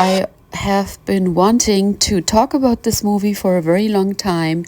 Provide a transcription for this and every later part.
I have been wanting to talk about this movie for a very long time,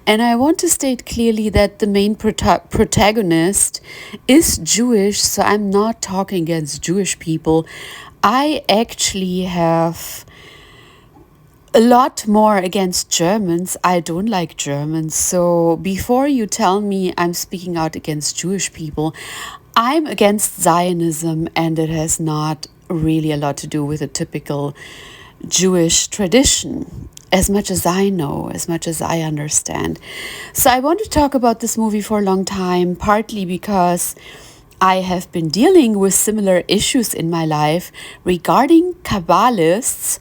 and I want to state clearly that the main protagonist is Jewish, so I'm not talking against Jewish people. I actually have a lot more against Germans. I don't like Germans. So before you tell me I'm speaking out against Jewish people, I'm against Zionism, and it has not really a lot to do with a typical Jewish tradition, as much as I know, as much as I understand. So I want to talk about this movie for a long time, partly because I have been dealing with similar issues in my life regarding Kabbalists,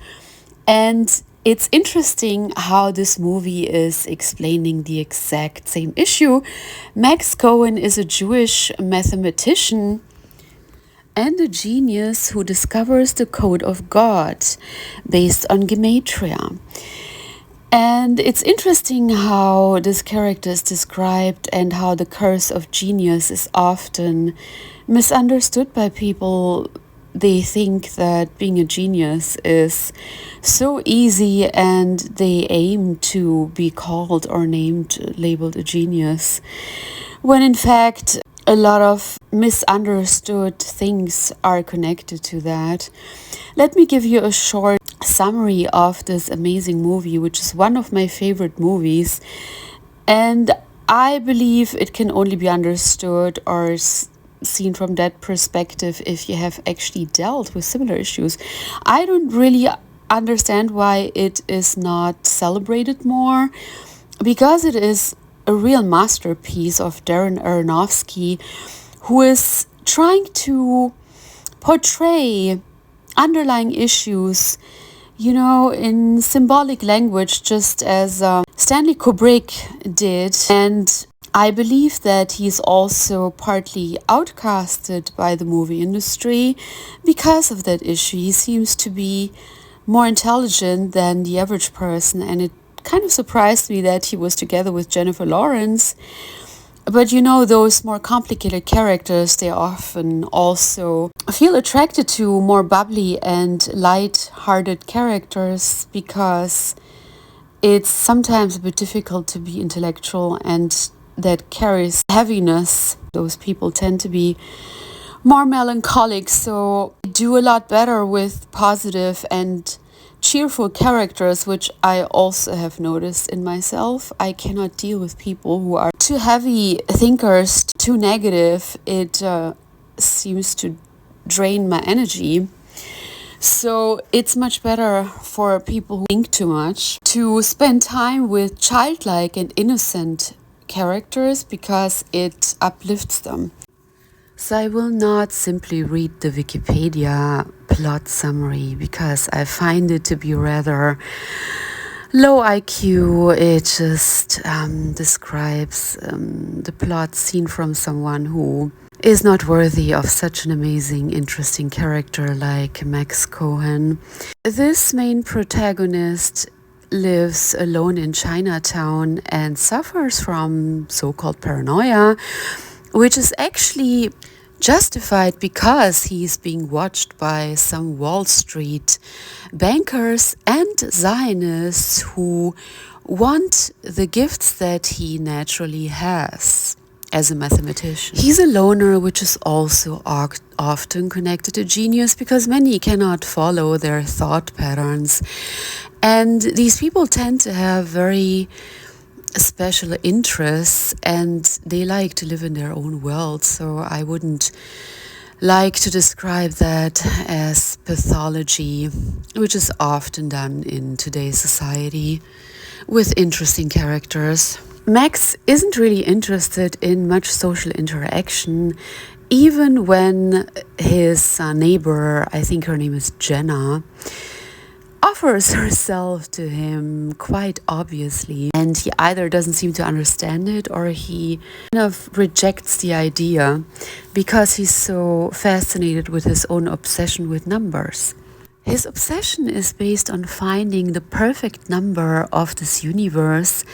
and it's interesting how this movie is explaining the exact same issue. Max Cohen is a Jewish mathematician and a genius who discovers the code of God based on gematria. And it's interesting how this character is described and how the curse of genius is often misunderstood by people. They think that being a genius is so easy, and they aim to be called or labeled a genius, when in fact a lot of misunderstood things are connected to that. Let me give you a short summary of this amazing movie, which is one of my favorite movies, and I believe it can only be understood or seen from that perspective if you have actually dealt with similar issues. I don't really understand why it is not celebrated more, because it is a real masterpiece of Darren Aronofsky, who is trying to portray underlying issues, in symbolic language, just as Stanley Kubrick did. And I believe that he's also partly outcasted by the movie industry because of that issue. He seems to be more intelligent than the average person, and it kind of surprised me that he was together with Jennifer Lawrence. But those more complicated characters, they often also feel attracted to more bubbly and light-hearted characters, because it's sometimes a bit difficult to be intellectual, and that carries heaviness. Those people tend to be more melancholic, so I do a lot better with positive and cheerful characters, which I also have noticed in myself. I cannot deal with people who are too heavy thinkers, too negative. It seems to drain my energy. So it's much better for people who think too much to spend time with childlike and innocent characters, because it uplifts them. So I will not simply read the Wikipedia plot summary, because I find it to be rather low IQ. It just describes the plot seen from someone who is not worthy of such an amazing, interesting character like Max Cohen. This main protagonist lives alone in Chinatown and suffers from so-called paranoia, which is actually justified because he's being watched by some Wall Street bankers and Zionists who want the gifts that he naturally has as a mathematician. He's a loner, which is also often connected to genius, because many cannot follow their thought patterns. And these people tend to have very special interests, and they like to live in their own world. So I wouldn't like to describe that as pathology, which is often done in today's society with interesting characters. Max isn't really interested in much social interaction, even when his neighbor, I think her name is Jenna, offers herself to him quite obviously, and he either doesn't seem to understand it, or he kind of rejects the idea because he's so fascinated with his own obsession with numbers. His obsession is based on finding the perfect number of this universe,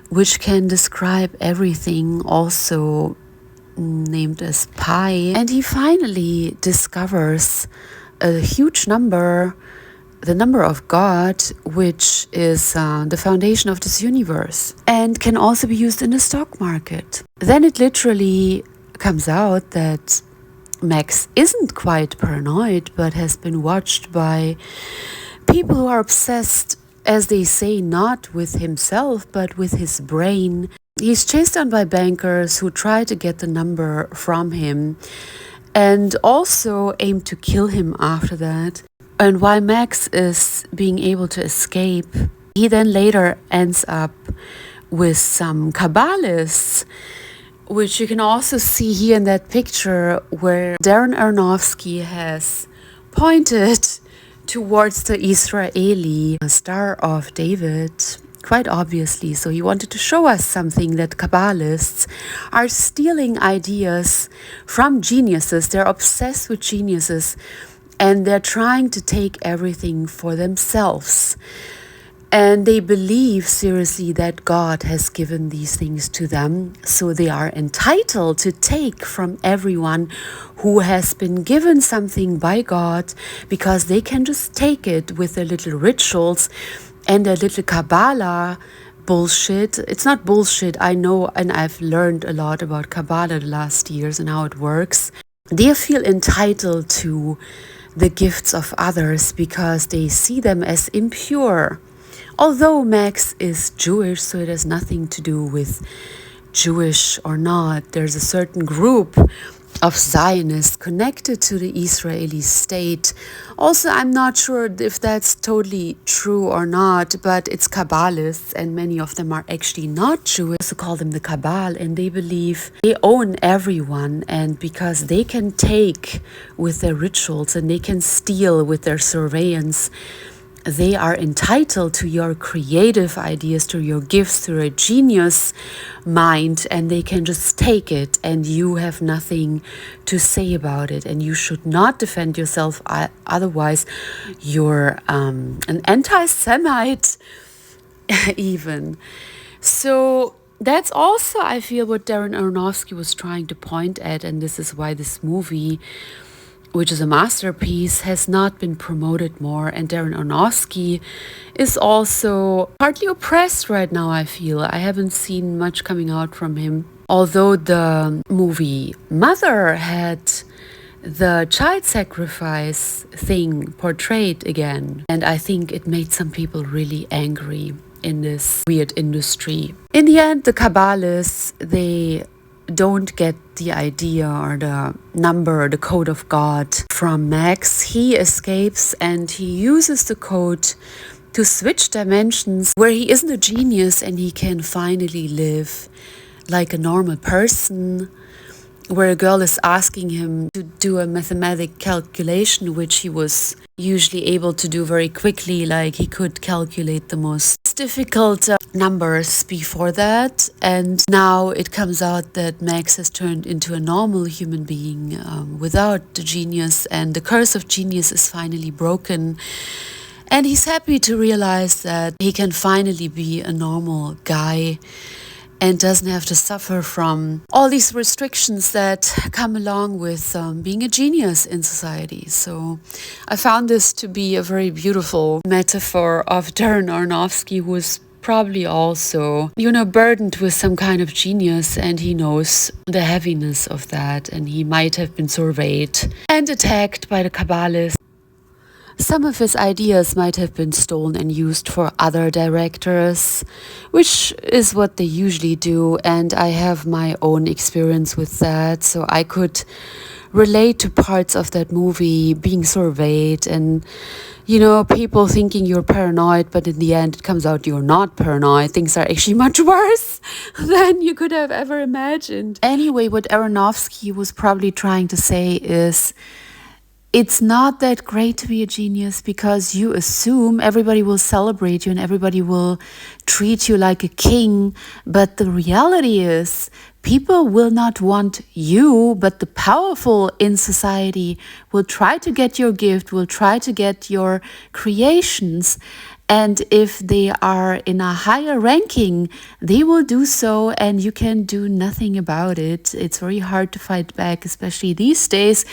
which can describe everything, also named as pi. And he finally discovers a huge number the number of God, which is the foundation of this universe, and can also be used in the stock market. Then it literally comes out that Max isn't quite paranoid, but has been watched by people who are obsessed, as they say, not with himself, but with his brain. He's chased down by bankers who try to get the number from him and also aim to kill him after that. And while Max is being able to escape, he then later ends up with some Kabbalists, which you can also see here in that picture where Darren Aronofsky has pointed towards the Israeli Star of David, quite obviously. So he wanted to show us something, that Kabbalists are stealing ideas from geniuses. They're obsessed with geniuses and they're trying to take everything for themselves. And they believe seriously that God has given these things to them. So they are entitled to take from everyone who has been given something by God, because they can just take it with their little rituals and their little Kabbalah bullshit. It's not bullshit, I know, and I've learned a lot about Kabbalah the last years and how it works. They feel entitled to the gifts of others because they see them as impure. Although Max is Jewish, so it has nothing to do with Jewish or not. There's a certain group of Zionists connected to the Israeli state. Also, I'm not sure if that's totally true or not, but it's Kabbalists, and many of them are actually not Jewish. We also call them the Kabbal, and they believe they own everyone, and because they can take with their rituals and they can steal with their surveillance, they are entitled to your creative ideas, to your gifts, to your genius mind, and they can just take it and you have nothing to say about it, and you should not defend yourself, otherwise you're an anti-Semite even. So that's also, I feel, what Darren Aronofsky was trying to point at, and this is why this movie, which is a masterpiece, has not been promoted more. And Darren Aronofsky is also partly oppressed right now, I feel. I haven't seen much coming out from him. Although the movie Mother had the child sacrifice thing portrayed again, and I think it made some people really angry in this weird industry. In the end, the Kabbalists, they don't get the idea or the number or the code of God from Max. He escapes and he uses the code to switch dimensions where he isn't a genius and he can finally live like a normal person, where a girl is asking him to do a mathematic calculation, which he was usually able to do very quickly, like he could calculate the most difficult numbers before that. And now it comes out that Max has turned into a normal human being without the genius, and the curse of genius is finally broken. And he's happy to realize that he can finally be a normal guy and doesn't have to suffer from all these restrictions that come along with being a genius in society. So I found this to be a very beautiful metaphor of Darren Aronofsky, who is probably also, burdened with some kind of genius, and he knows the heaviness of that, and he might have been surveyed and attacked by the Kabbalists. Some of his ideas might have been stolen and used for other directors, which is what they usually do, and I have my own experience with that, so I could relate to parts of that movie being surveyed and, people thinking you're paranoid, but in the end it comes out you're not paranoid. Things are actually much worse than you could have ever imagined. Anyway, what Aronofsky was probably trying to say is, it's not that great to be a genius because you assume everybody will celebrate you and everybody will treat you like a king. But the reality is, people will not want you, but the powerful in society will try to get your gift, will try to get your creations. And if they are in a higher ranking, they will do so and you can do nothing about it. It's very hard to fight back, especially these days.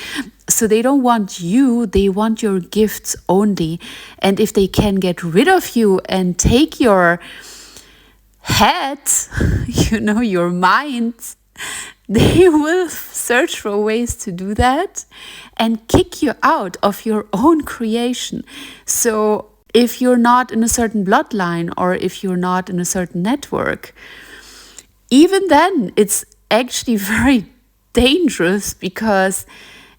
So they don't want you, they want your gifts only. And if they can get rid of you and take your head, your mind, they will search for ways to do that and kick you out of your own creation. So if you're not in a certain bloodline or if you're not in a certain network, even then it's actually very dangerous, because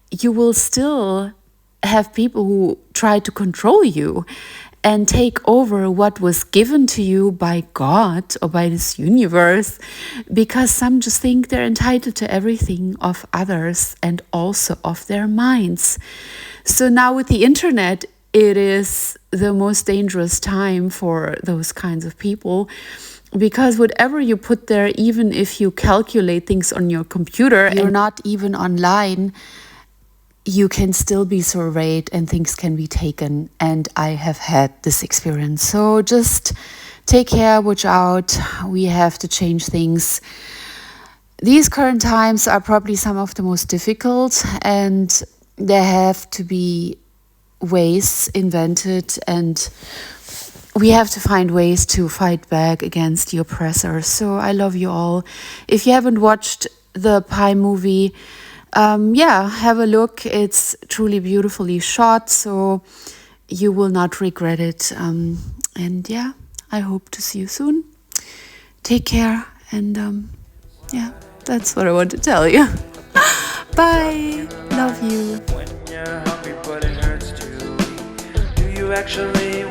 you will still have people who try to control you and take over what was given to you by God or by this universe, because some just think they're entitled to everything of others and also of their minds. So now with the internet, it is the most dangerous time for those kinds of people, because whatever you put there, even if you calculate things on your computer, you're not even online, you can still be surveyed and things can be taken. And I have had this experience. So just take care, watch out. We have to change things. These current times are probably some of the most difficult, and there have to be ways invented, and we have to find ways to fight back against the oppressor. So I love you all. If you haven't watched the Pi movie, have a look. It's truly beautifully shot, so you will not regret it. I hope to see you soon. Take care, and that's what I want to tell you. Bye. Love you. When you're hungry but it hurts to eat, do you actually